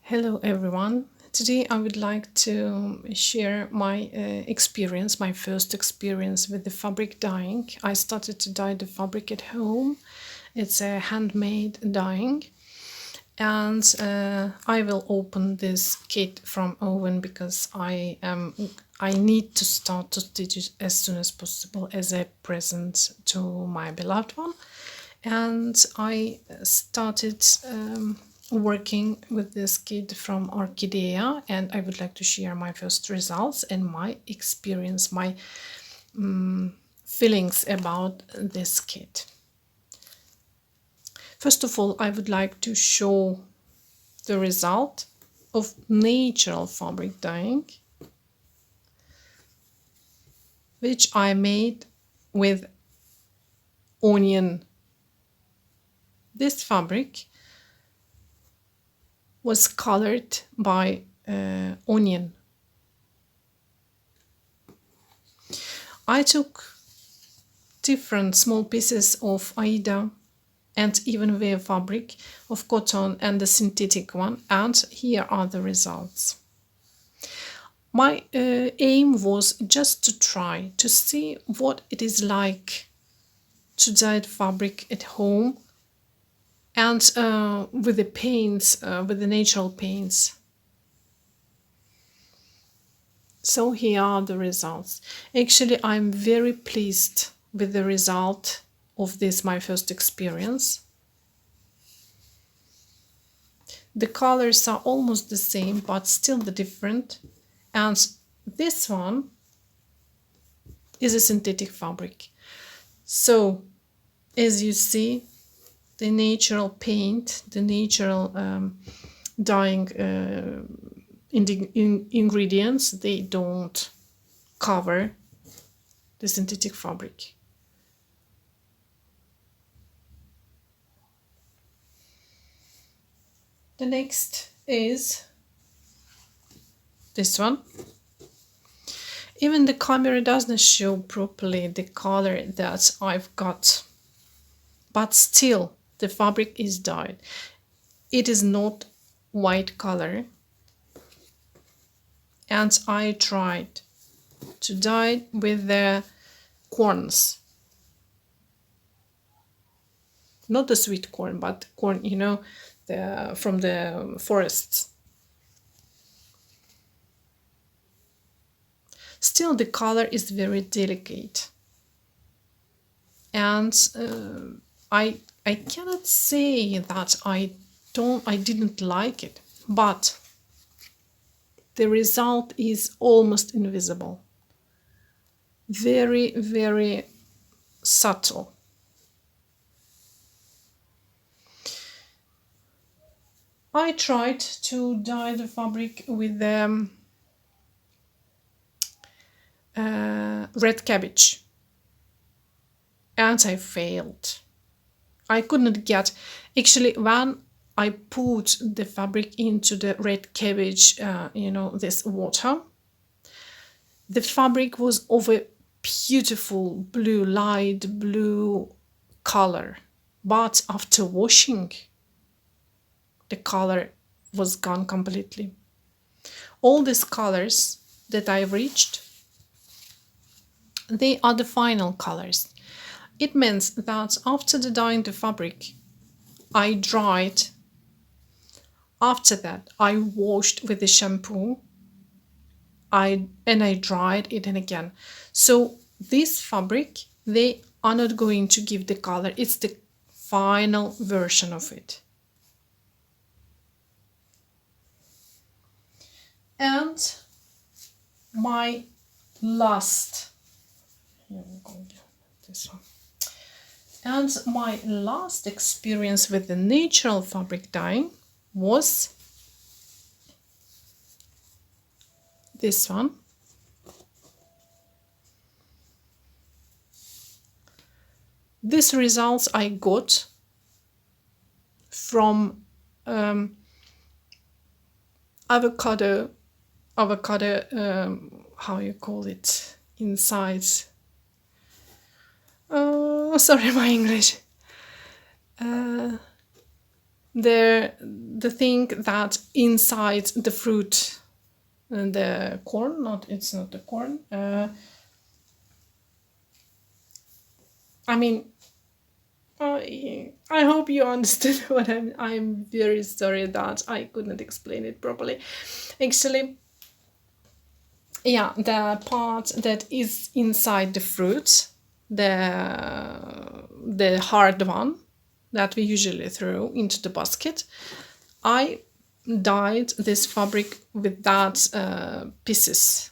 Hello everyone. Today I would like to share my experience, my first experience with the fabric dyeing. I started to dye the fabric at home. It's a handmade dyeing, and I will open this kit from Oven because I need to start to stitch it as soon as possible as a present to my beloved one. And I started working with this kit from Orchidea, and I would like to share my first results and my experience, my feelings about this kit. First of all, I would like to show the result of natural fabric dyeing, which I made with onion. This fabric was colored by onion. I took different small pieces of Aida and even weave fabric of cotton and the synthetic one, and here are the results. My aim was just to try to see what it is like to dye fabric at home and with the paints, with the natural paints. So here are the results. Actually, I'm very pleased with the result of this, my first experience. The colors are almost the same, but still the different. And this one is a synthetic fabric. So, as you see, the natural paint, the natural dyeing ingredients, they don't cover the synthetic fabric. The next is this one. Even the camera doesn't show properly the color that I've got, but still the fabric is dyed. It is not white color, and I tried to dye with the corns, not the sweet corn, but corn, you know, from the forests. Still, the color is very delicate, and I cannot say that I didn't like it, but the result is almost invisible. Very, very subtle. I tried to dye the fabric with red cabbage, and I failed. I could not get, actually, when I put the fabric into the red cabbage, this water, the fabric was of a beautiful blue, light blue color, but after washing, the color was gone completely. All these colors that I reached, they are the final colors. It means that after the dyeing the fabric, I dried. After that, I washed with the shampoo. I dried it and again. So this fabric, they are not going to give the color. It's the final version of it. And my last, here we go, this one. And my last experience with the natural fabric dyeing was this one. These results I got from avocado, how you call it, inside. Sorry, my English. the thing that inside the fruit, the corn, not it's not the corn. I mean, I hope you understood what I'm very sorry that I couldn't explain it properly. Actually, yeah, the part that is inside the fruit, the hard one that we usually throw into the basket, I dyed this fabric with that pieces,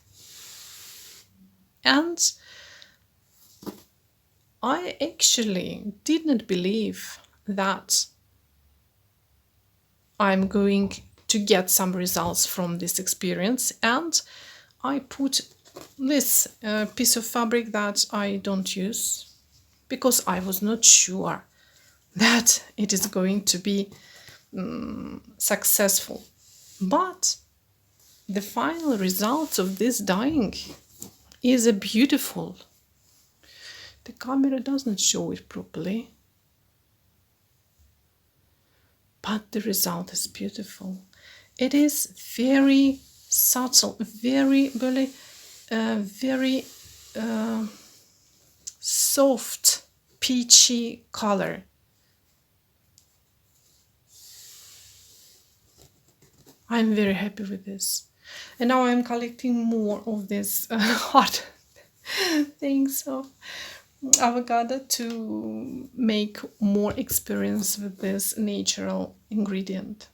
and I actually didn't believe that I'm going to get some results from this experience, and I put this piece of fabric that I don't use because I was not sure that it is going to be successful. But the final result of this dyeing is a beautiful. The camera doesn't show it properly, but the result is beautiful. It is very subtle, very soft, peachy color. I'm very happy with this. And now I'm collecting more of this hard things of avocado to make more experience with this natural ingredient.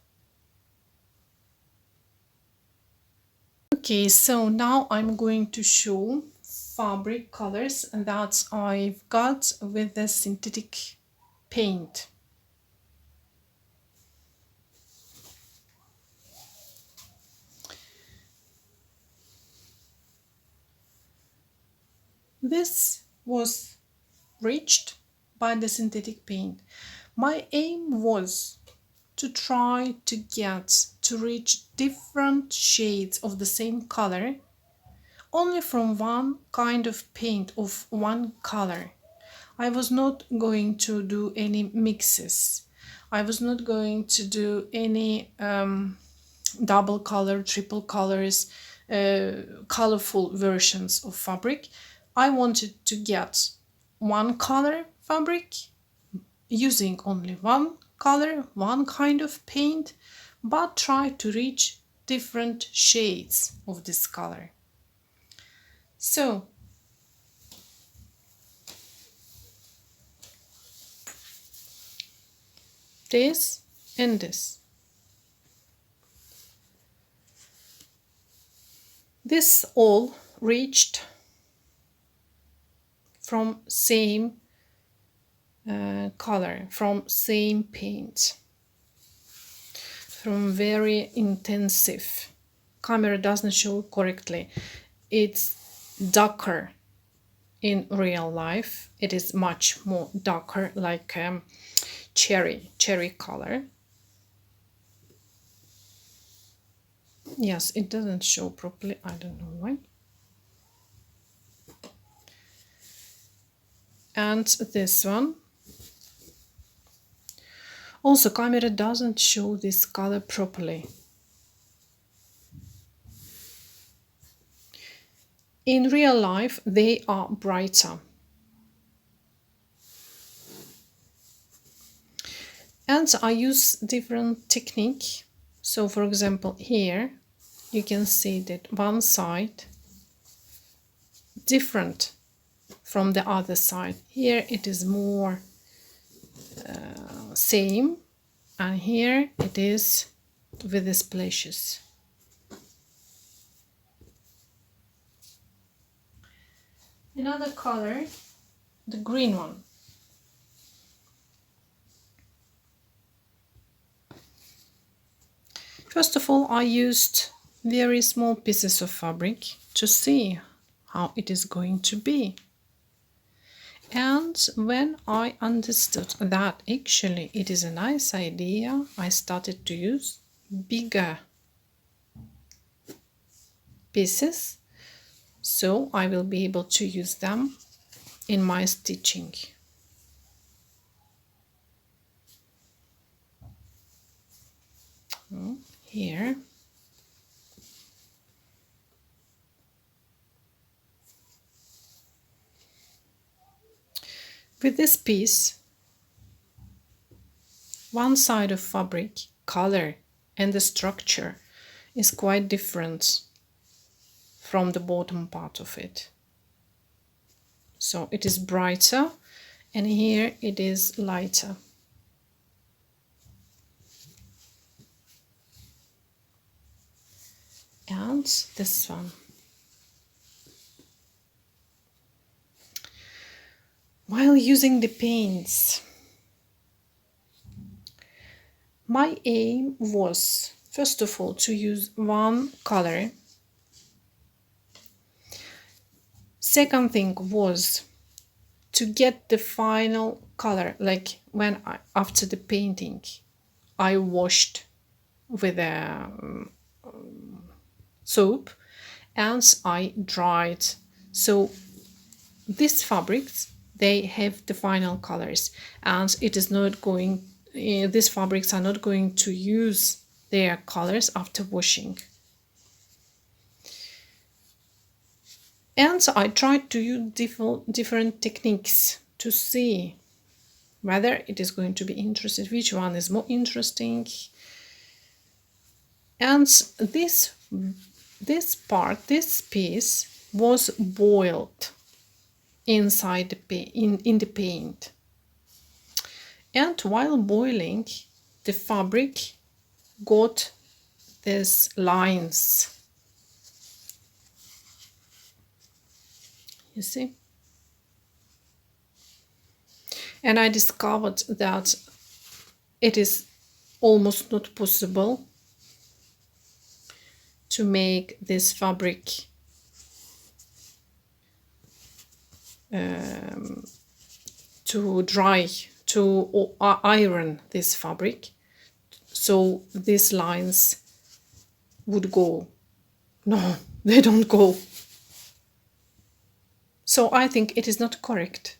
Okay, so now I'm going to show fabric colors that I've got with the synthetic paint. This was reached by the synthetic paint. My aim was to try to reach different shades of the same color only from one kind of paint of one color. I was not going to do any mixes. I was not going to do any double color, triple colors, colorful versions of fabric. I wanted to get one color fabric using only one color, one kind of paint, but try to reach different shades of this color. So this and this. This all reached from same color, from same paint, from very intensive. Camera doesn't show correctly. It's darker in real life. It is much more darker, like cherry color. Yes, it doesn't show properly. I don't know why. And this one. Also, camera doesn't show this color properly. In real life, they are brighter. And I use different technique. So, for example, here you can see that one side different from the other side. Here it is more same, and here it is with the splashes. Another color, the green one. First of all, I used very small pieces of fabric to see how it is going to be. And when I understood that actually it is a nice idea, I started to use bigger pieces, so I will be able to use them in my stitching. here. With this piece, one side of fabric, color and the structure is quite different from the bottom part of it. So it is brighter and here it is lighter. And this one. While using the paints, my aim was, first of all, to use one color. Second thing was to get the final color, like when after the painting, I washed with a soap and I dried. So these fabrics, they have the final colors, and it is not going, these fabrics are not going to use their colors after washing. And so I tried to use different techniques to see whether it is going to be interesting, which one is more interesting. And this piece was boiled inside in the paint, and while boiling, the fabric got these lines, you see, and I discovered that it is almost not possible to make this fabric to dry, to iron this fabric, so these lines would go. No, they don't go. So I think it is not correct.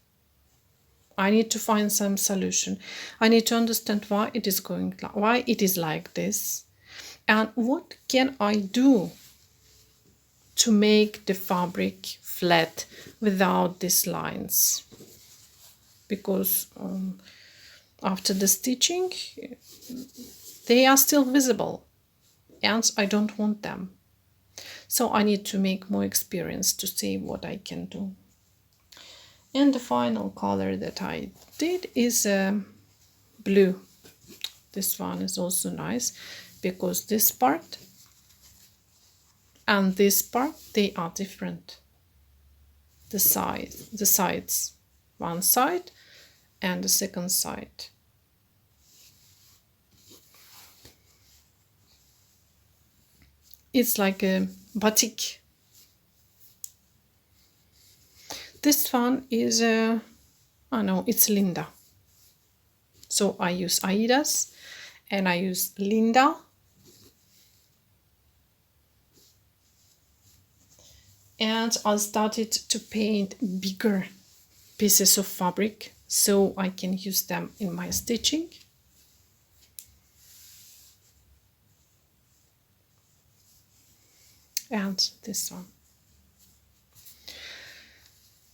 I need to find some solution. I need to understand why it is like this, and what can I do to make the fabric flat without these lines, because after the stitching they are still visible and I don't want them. So I need to make more experience to see what I can do. And the final color that I did is blue. This one is also nice because this part and this part, they are different. The sides, one side and the second side. It's like a batik. This one is it's Linda. So I use Aidas and I use Linda. And I started to paint bigger pieces of fabric so I can use them in my stitching. And this one.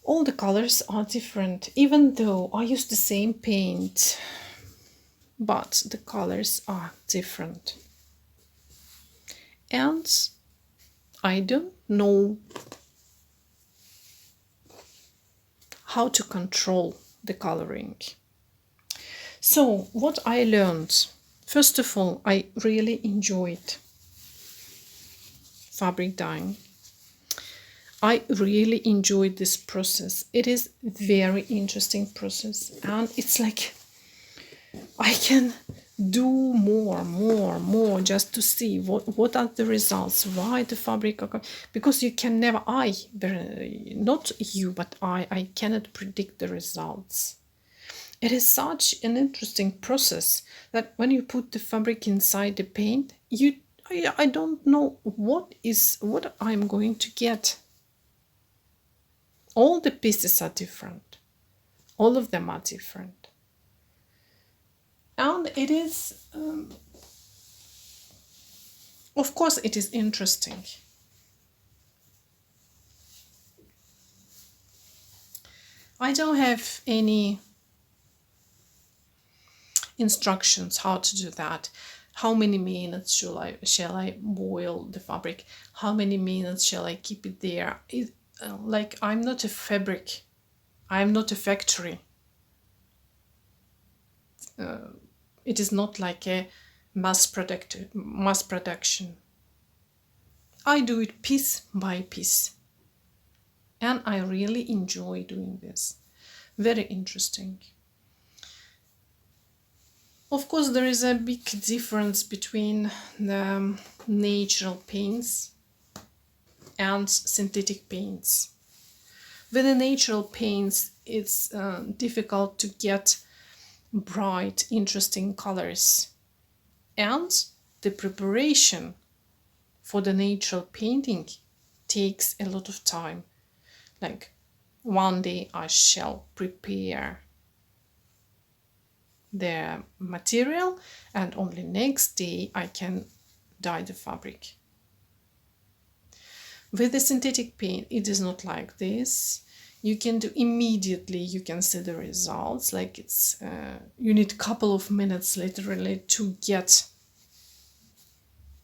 All the colors are different, even though I use the same paint, but the colors are different. And I don't know how to control the coloring. So what I learned, first of all, I really enjoyed fabric dyeing. I really enjoyed this process. It is very interesting process, and it's like I can do more just to see what are the results, why the fabric, because you can never, not you, but I cannot predict the results. It is such an interesting process that when you put the fabric inside the paint, I don't know what I'm going to get. All the pieces are different. All of them are different. And it is Of course, it is interesting. I don't have any instructions how to do that. How many minutes shall I boil the fabric? How many minutes shall I keep it there? Like, I'm not a fabric. I'm not a factory. It is not like a mass production. I do it piece by piece, and I really enjoy doing this. Very interesting. Of course, there is a big difference between the natural paints and synthetic paints. With the natural paints, it's difficult to get bright, interesting colors, and the preparation for the natural painting takes a lot of time. Like, one day I shall prepare the material, and only next day I can dye the fabric. With the synthetic paint, it is not like this. You can do immediately, you can see the results. Like, it's you need a couple of minutes literally to get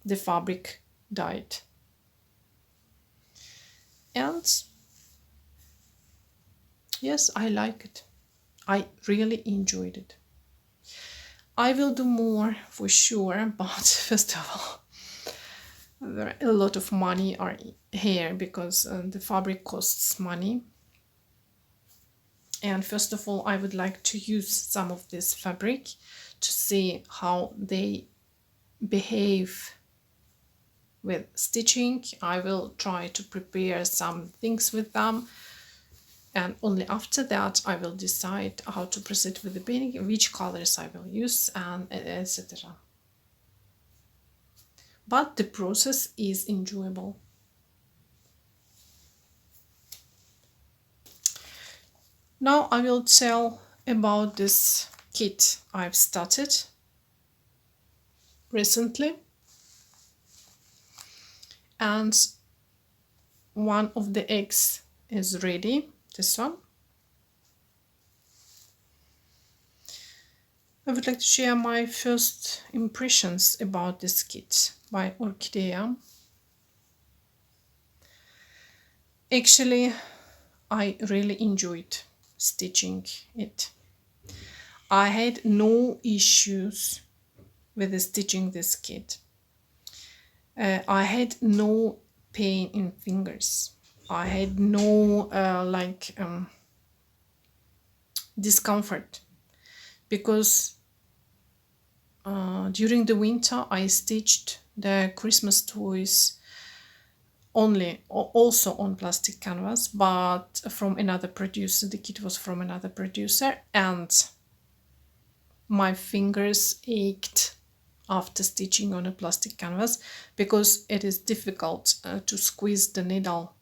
the fabric dyed. And yes, I like it. I really enjoyed it. I will do more for sure, but first of all, there are a lot of money are here because the fabric costs money. And first of all, I would like to use some of this fabric to see how they behave with stitching. I will try to prepare some things with them, and only after that I will decide how to proceed with the painting, which colors I will use, and etc. But the process is enjoyable. Now I will tell about this kit I've started recently, and one of the eggs is ready, this one. I would like to share my first impressions about this kit by Orchidea. Actually, I really enjoyed stitching it. I had no issues with stitching this kit. I had no pain in fingers. I had no discomfort, because during the winter I stitched the Christmas toys only, also on plastic canvas, but from another producer. The kit was from another producer, and my fingers ached after stitching on a plastic canvas because it is difficult to squeeze the needle.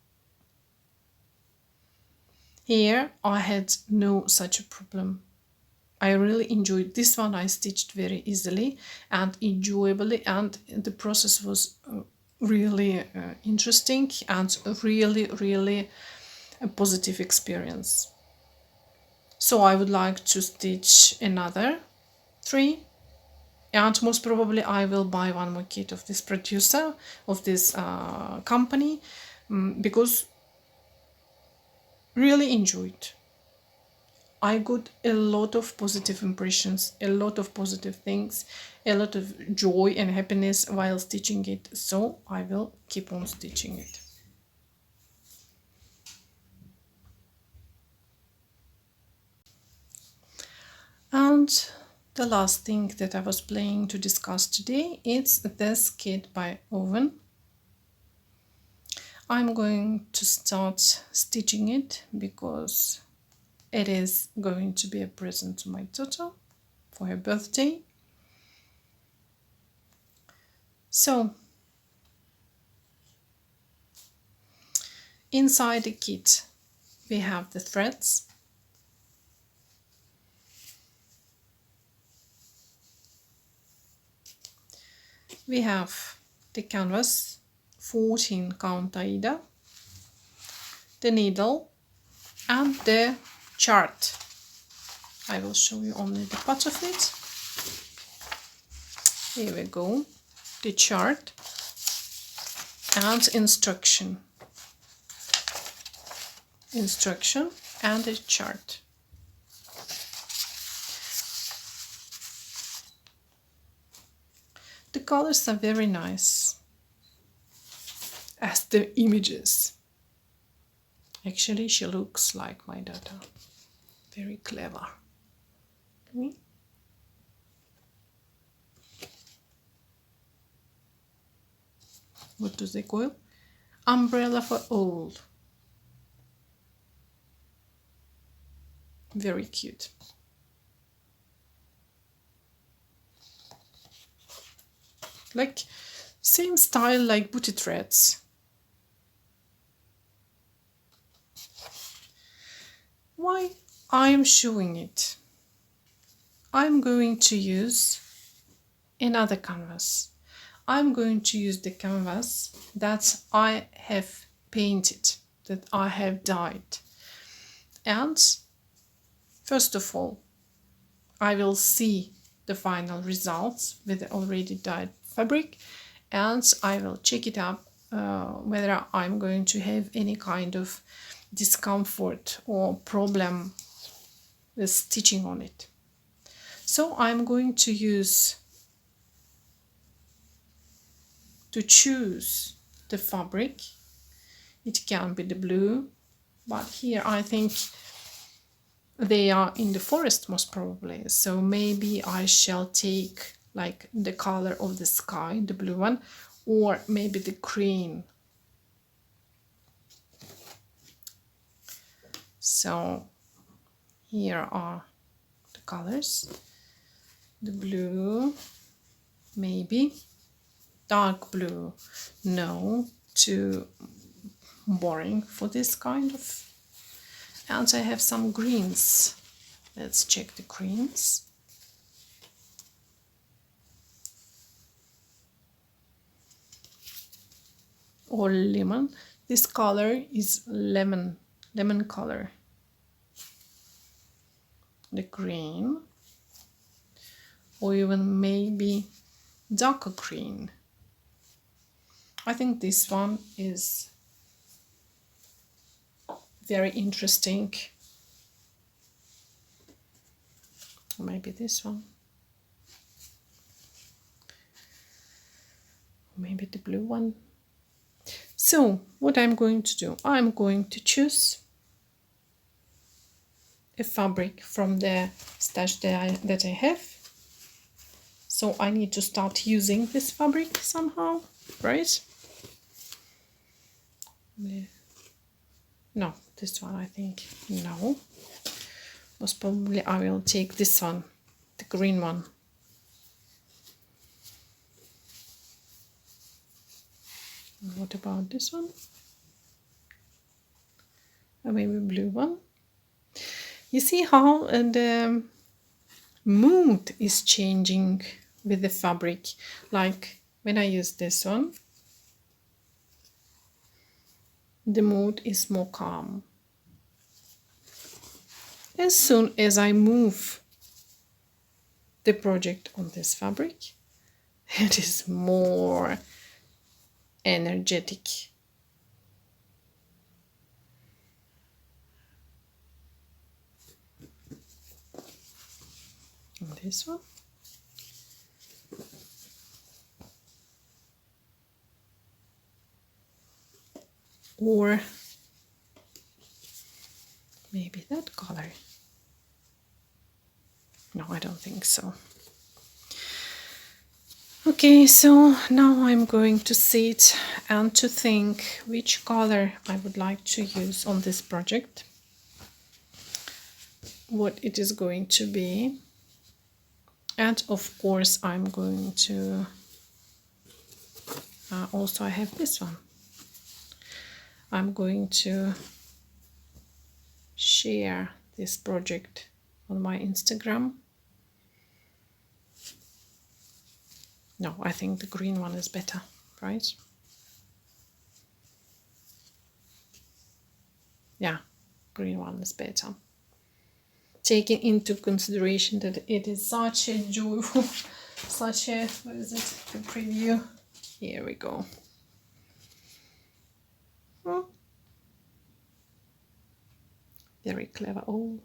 Here I had no such a problem. I really enjoyed this one. I stitched very easily and enjoyably, and the process was really interesting and really a positive experience. So I would like to stitch another 3, and most probably I will buy one more kit of this producer, of this company, because really enjoyed. I got a lot of positive impressions, a lot of positive things, a lot of joy and happiness while stitching it, so I will keep on stitching it. And the last thing that I was planning to discuss today is this kit by Oven. I'm going to start stitching it because it is going to be a present to my daughter for her birthday. So, inside the kit we have the threads, we have the canvas, 14 count Aida, the needle, and the chart. I will show you only the part of it. Here we go, the chart and instruction. Instruction and the chart. The colors are very nice as the images. Actually, she looks like my daughter. Very clever. Okay. What do they call? Umbrella for old. Very cute. Like same style like booty threads. Why I'm showing it? I'm going to use another canvas. I'm going to use the canvas that I have painted, that I have dyed. And first of all, I will see the final results with the already dyed fabric, and I will check it up whether I'm going to have any kind of discomfort or problem with stitching on it. So I'm going to choose the fabric. It can be the blue, but here I think they are in the forest most probably, so maybe I shall take like the color of the sky, the blue one, or maybe the green. So here are the colors. The blue, maybe dark blue, no, too boring for this kind of. And I have some greens. Let's check the greens. Or lemon. This color is lemon color. The green, or even maybe darker green. I think this one is very interesting. Maybe this one. Maybe the blue one. So what I'm going to do, I'm going to choose a fabric from the stash that I have. So I need to start using this fabric somehow, right? No, this one I think, no. Most probably I will take this one, the green one. What about this one? Or maybe blue one. You see how the mood is changing with the fabric. Like when I use this one, the mood is more calm. As soon as I move the project on this fabric, it is more energetic. And this one. Or maybe that color. No, I don't think so. Okay, so now I'm going to sit and to think which color I would like to use on this project, what it is going to be, and of course I'm going to also I have this one. I'm going to share this project on my Instagram. No, I think the green one is better, right? Yeah, green one is better. Taking into consideration that it is such a joyful, such a, what is it, the preview. Here we go. Oh, very clever. Oh.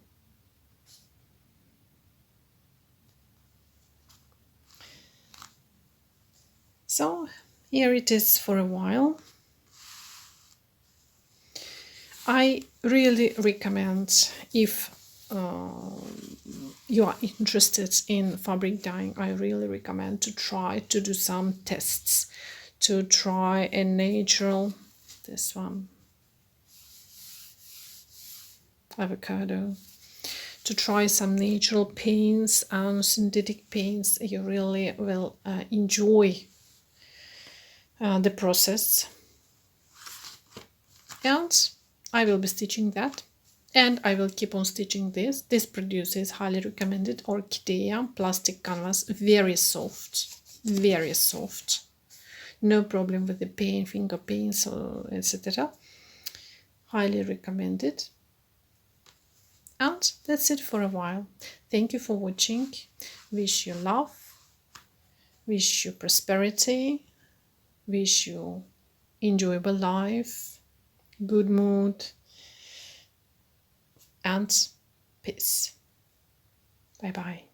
So here it is for a while. I really recommend, if you are interested in fabric dyeing, I really recommend to try to do some tests, to try a natural, this one, avocado, to try some natural paints and synthetic paints. You really will enjoy the process. And I will be stitching that, and I will keep on stitching this. This produces highly recommended Orchidea plastic canvas, very soft, very soft, no problem with the pain, finger pains, or etc. Highly recommended. And that's it for a while. Thank you for watching. Wish you love, wish you prosperity, wish you enjoyable life, good mood, and peace. Bye bye.